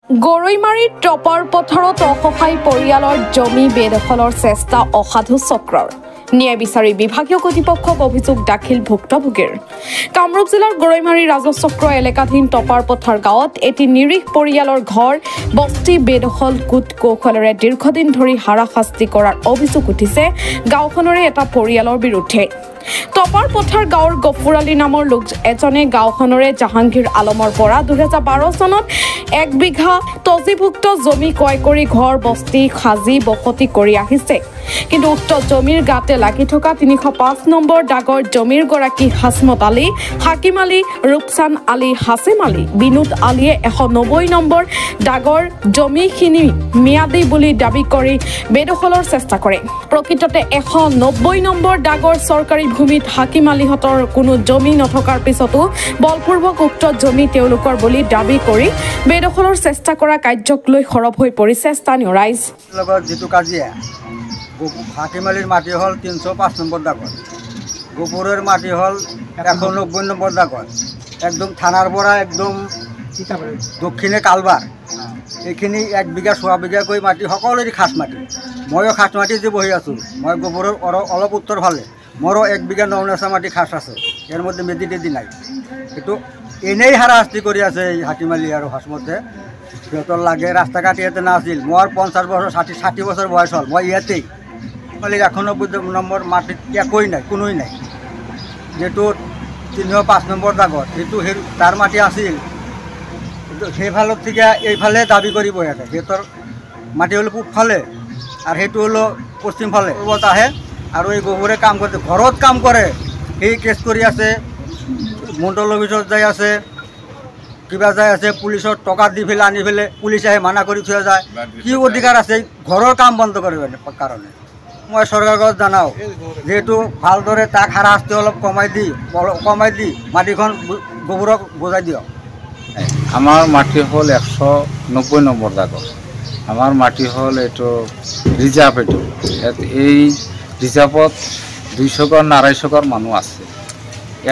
গৰৈমাৰীৰ topper পথাৰত অসহায় পৰিয়ালৰ জমি বেদখলৰ চেষ্টা অসাধু চক্ৰৰ ন্যায় বিচাৰি বিভাগীয় কৰ্তৃপক্ষক অভিযোগ দাখিল ভুক্তভোগীৰ কামৰূপ জিলাৰ গৰৈমাৰী ৰাজচক্ৰ এলেকাধীন টপাৰ পথাৰ গাঁৱত এটি নিৰীহ পৰিয়ালৰ ঘৰ বস্তি বেদখল কুট কৌশলেৰে দীৰ্ঘদিন ধৰি হাৰাশাস্তি কৰাৰ অভিযোগ উঠিছে গাঁওখনৰে এটা পৰিয়ালৰ বিৰুদ্ধে টপাৰ পথাৰ গাঁৱৰ গফুৰ আলী নামৰ লোক এজনে গাঁওখনৰে জাহাংগীৰ আলমৰ পৰা 2012 চনত 1 বিঘা তজিভুক্ত জমি ক্ৰয় কৰি ঘৰ বস্তি সাজি বসতি কৰি আহিছে কিন্তু উক্ত জমিৰ গাতে লাগি থকা 305 নম্বৰ দাগৰ জমিৰ গৰাকী হাসমত আলী হাকিম আলী ৰূপচান আলী হাছিম আলী বিনোদ আলীয়ে 190 নম্বৰ দাগৰ জমিখিনি মিয়াদী বুলি দাবী কৰি বেদখলৰ চেষ্টা কৰে প্ৰকৃততে 190 নম্বৰ দাগৰ চৰকাৰী ভূমিত হাকিম আলীহতৰ কোনো জমি নথকাৰ পিছতো বলপূৰ্বক উক্ত জমি তেওঁলোকৰ বুলি দাবী কৰি বেদখলৰ চেষ্টা কৰা কাৰ্যক লৈ খৰব হৈ পৰিছে স্থানীয় ৰাইজ লগত যেটো কাজিয়া হাকিম আলীৰ মাটি হল 305 নম্বৰ দাগৰ গোপুৰৰ মাটি হল 190 নম্বৰ দাগৰ একদম থানাৰ পৰা একদম দক্ষিণে কালবাৰ এইখিনি 1 বিঘা 6 বিঘা কৈ মাটি সকলোৰে খাস মাটি ময়ো খাস মাটি যে বহি আছো মই গোপুৰৰ অলপ উত্তৰ ফালে মোৰো 1 বিঘা 9 মাটি খাস আছে এৰ মধ্যে মেডিটেডি নাই কিন্তু এনেই হাৰাশাস্তি কৰি আছে হাকিম আলী আৰু হাসমতে সিহঁতৰ লাগে ৰাস্তা ঘাট ইয়াতে নাছিল মোৰ 50 বছৰ 60 বছৰ বয়স হল মই ইয়াতেই খালি 190 নম্বৰ মাটিত একোই নাই কোনোই নাই যেটো 305 নম্বৰ দাগত যেটো তাৰ মাটি আছিল সেইফালত থেকে এইফালে দাবী কৰি বহি আছে সিহঁতৰ মাটি হল পূবফালে আৰু সেইটো হল পশ্চিম ফালে ওপৰত আহে আৰু এই গোবৰে কাম কৰে ঘৰত কাম কৰে এই কেছ কৰি আছে মণ্ডল অফিসত যাই আছে কিবা যাই আছে পুলিচৰ টকা দি ফেলে আনি ফেলে পুলিচ আহে মানা কৰি থৈ যায় কি অধিকাৰ আছে ঘৰৰ কাম বন্ধ কৰিব কাৰণে মই চৰকাৰক জানাও যেহেতু ভালদৰে তাক হাৰাশাস্তি অলপ কমাই দি মাটিখন গোবৰক বুজাই দিয়ক আমার মাটি হল 190 নম্বর দাগর আমার মাটি হল এইটো রিজার্ভ এইটো এই রিজার্ভত 200 ঘর 250 ঘর মানুষ আছে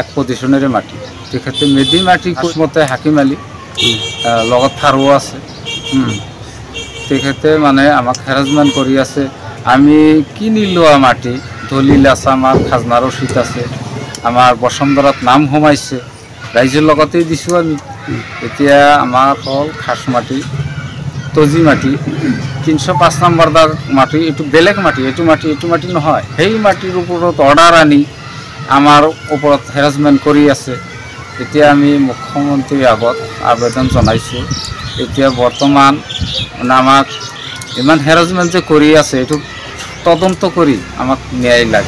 এক পজিশনেৰে মাটি তেখেতে মেদি মাটি মতে হাকিম আলী লগত থাৰো আছে তেখেতে মানে আমাক হেৰাসমেন্ট কৰি আছে আমি কিনি লোৱা মাটি দলিল আছে আমাৰ খাজনা ৰচিদ আছে আমাৰ বসুন্ধৰাত নাম সোমাইছে ৰাইজৰ লগতে দিছো আমি এতিয়া আমাৰ হল খাস মাটি তজি মাটি 305 নম্বৰ দাগ মাটি এইটো বেলেগ মাটি এইটো মাটি নহয় সেই মাটিৰ ওপৰত অৰ্ডাৰ আনি আমাৰ ওপৰত হেৰাসমেন্ট কৰি আছে এতিয়া আমি মুখ্যমন্ত্ৰীৰ আগত আবেদন জনাইছো এতিয়া বৰ্তমান আমাক ইমান হেৰাসমেন্ট যে কৰি আছে এইটো তদন্ত কৰি আমাক ন্যায় লাগে।